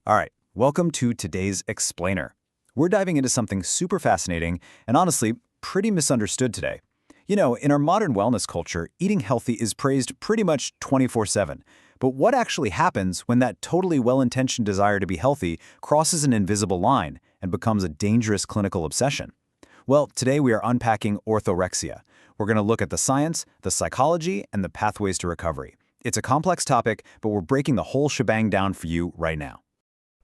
All right, welcome to today's Explainer. We're diving into something super fascinating and honestly, pretty misunderstood today. You know, in our modern wellness culture, eating healthy is praised pretty much 24/7. But what actually happens when that totally well-intentioned desire to be healthy crosses an invisible line and becomes a dangerous clinical obsession? Well, today we are unpacking orthorexia. We're going to look at the science, the psychology, and the pathways to recovery. It's a complex topic, but we're breaking the whole shebang down for you right now.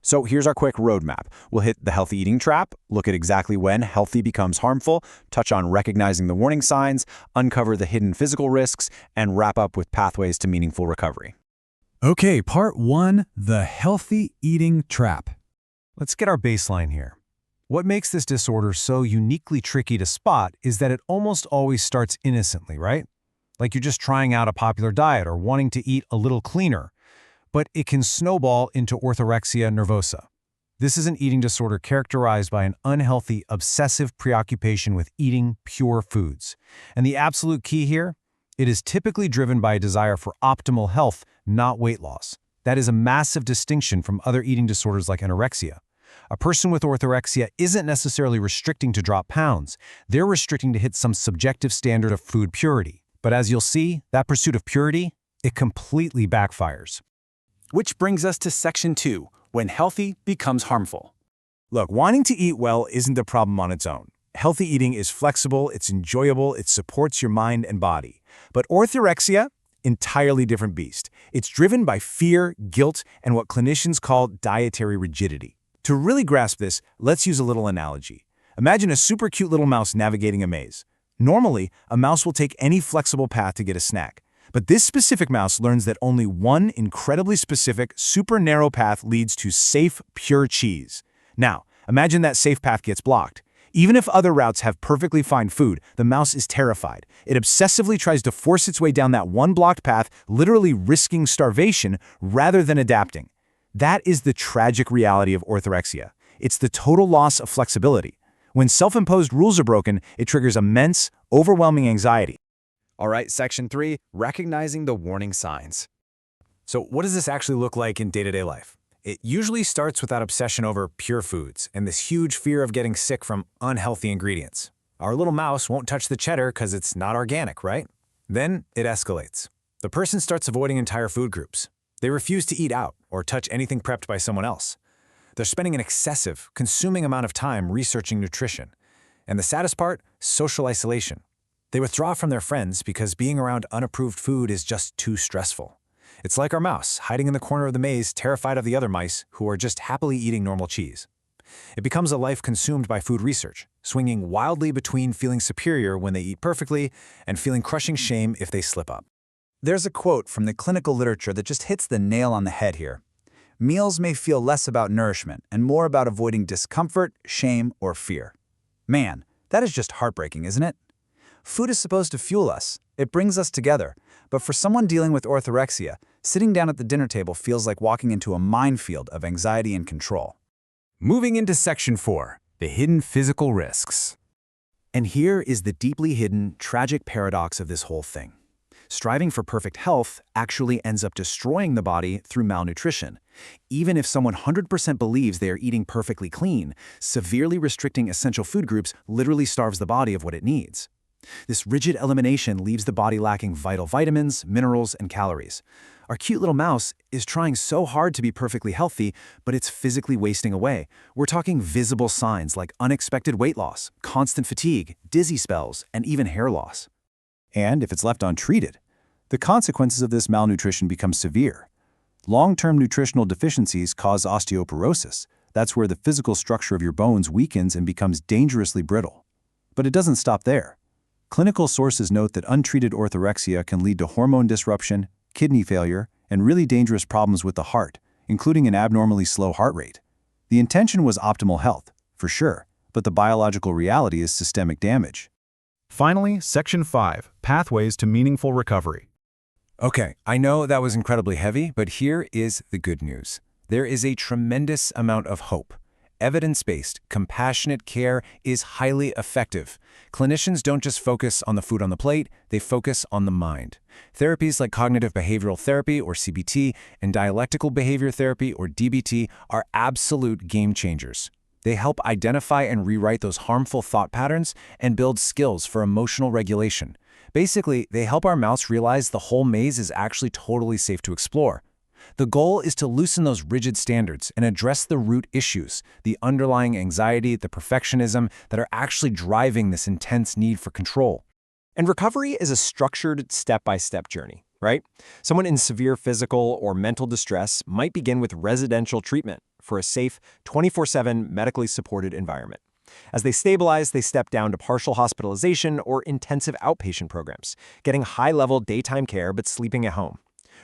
So here's our quick roadmap. We'll hit the healthy eating trap, look at exactly when healthy becomes harmful, touch on recognizing the warning signs, uncover the hidden physical risks, and wrap up with pathways to meaningful recovery. Okay, part one, the healthy eating trap. Let's get our baseline here. What makes this disorder so uniquely tricky to spot is that it almost always starts innocently, right? Like you're just trying out a popular diet or wanting to eat a little cleaner. But it can snowball into orthorexia nervosa. This is an eating disorder characterized by an unhealthy, obsessive preoccupation with eating pure foods. And the absolute key here? It is typically driven by a desire for optimal health, not weight loss. That is a massive distinction from other eating disorders like anorexia. A person with orthorexia isn't necessarily restricting to drop pounds. They're restricting to hit some subjective standard of food purity. But as you'll see, that pursuit of purity, it completely backfires. Which brings us to section 2, when healthy becomes harmful. Look, wanting to eat well isn't the problem on its own. Healthy eating is flexible, it's enjoyable, it supports your mind and body. But orthorexia, entirely different beast. It's driven by fear, guilt, and what clinicians call dietary rigidity. To really grasp this, let's use a little analogy. Imagine a super cute little mouse navigating a maze. Normally, a mouse will take any flexible path to get a snack. But this specific mouse learns that only one incredibly specific, super narrow path leads to safe, pure cheese. Now, imagine that safe path gets blocked. Even if other routes have perfectly fine food, the mouse is terrified. It obsessively tries to force its way down that one blocked path, literally risking starvation rather than adapting. That is the tragic reality of orthorexia. It's the total loss of flexibility. When self-imposed rules are broken, it triggers immense, overwhelming anxiety. All right, section 3, recognizing the warning signs. So what does this actually look like in day-to-day life? It usually starts with that obsession over pure foods and this huge fear of getting sick from unhealthy ingredients. Our little mouse won't touch the cheddar because it's not organic, right? Then it escalates. The person starts avoiding entire food groups. They refuse to eat out or touch anything prepped by someone else. They're spending an excessive, consuming amount of time researching nutrition. And the saddest part, social isolation. They withdraw from their friends because being around unapproved food is just too stressful. It's like our mouse, hiding in the corner of the maze, terrified of the other mice who are just happily eating normal cheese. It becomes a life consumed by food research, swinging wildly between feeling superior when they eat perfectly and feeling crushing shame if they slip up. There's a quote from the clinical literature that just hits the nail on the head here. Meals may feel less about nourishment and more about avoiding discomfort, shame, or fear. Man, that is just heartbreaking, isn't it? Food is supposed to fuel us. It brings us together. But for someone dealing with orthorexia, sitting down at the dinner table feels like walking into a minefield of anxiety and control. Moving into section 4, the hidden physical risks. And here is the deeply hidden, tragic paradox of this whole thing. Striving for perfect health actually ends up destroying the body through malnutrition. Even if someone 100% believes they are eating perfectly clean, severely restricting essential food groups literally starves the body of what it needs. This rigid elimination leaves the body lacking vital vitamins, minerals, and calories. Our cute little mouse is trying so hard to be perfectly healthy, but it's physically wasting away. We're talking visible signs like unexpected weight loss, constant fatigue, dizzy spells, and even hair loss. And if it's left untreated, the consequences of this malnutrition become severe. Long-term nutritional deficiencies cause osteoporosis. That's where the physical structure of your bones weakens and becomes dangerously brittle. But it doesn't stop there. Clinical sources note that untreated orthorexia can lead to hormone disruption, kidney failure, and really dangerous problems with the heart, including an abnormally slow heart rate. The intention was optimal health, for sure, but the biological reality is systemic damage. Finally, section 5, pathways to meaningful recovery. Okay, I know that was incredibly heavy, but here is the good news. There is a tremendous amount of hope. evidence-based, compassionate care is highly effective. Clinicians don't just focus on the food on the plate, they focus on the mind. Therapies like cognitive behavioral therapy, or CBT, and dialectical behavior therapy, or DBT, are absolute game changers. They help identify and rewrite those harmful thought patterns and build skills for emotional regulation. Basically, they help our mouse realize the whole maze is actually totally safe to explore. The goal is to loosen those rigid standards and address the root issues, the underlying anxiety, the perfectionism that are actually driving this intense need for control. And recovery is a structured step-by-step journey, right? Someone in severe physical or mental distress might begin with residential treatment for a safe, 24/7 medically supported environment. As they stabilize, they step down to partial hospitalization or intensive outpatient programs, getting high-level daytime care but sleeping at home.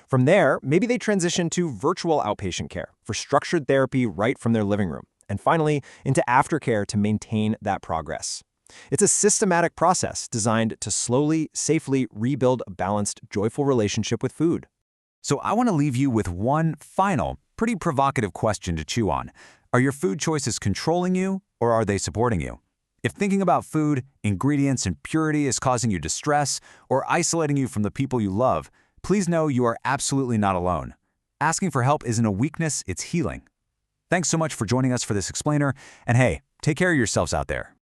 From there, maybe they transition to virtual outpatient care for structured therapy right from their living room, and finally, into aftercare to maintain that progress. It's a systematic process designed to slowly, safely rebuild a balanced, joyful relationship with food. So I want to leave you with one final, pretty provocative question to chew on. Are your food choices controlling you, or are they supporting you? If thinking about food, ingredients, and purity is causing you distress or isolating you from the people you love, please know you are absolutely not alone. Asking for help isn't a weakness, it's healing. Thanks so much for joining us for this explainer, and hey, take care of yourselves out there.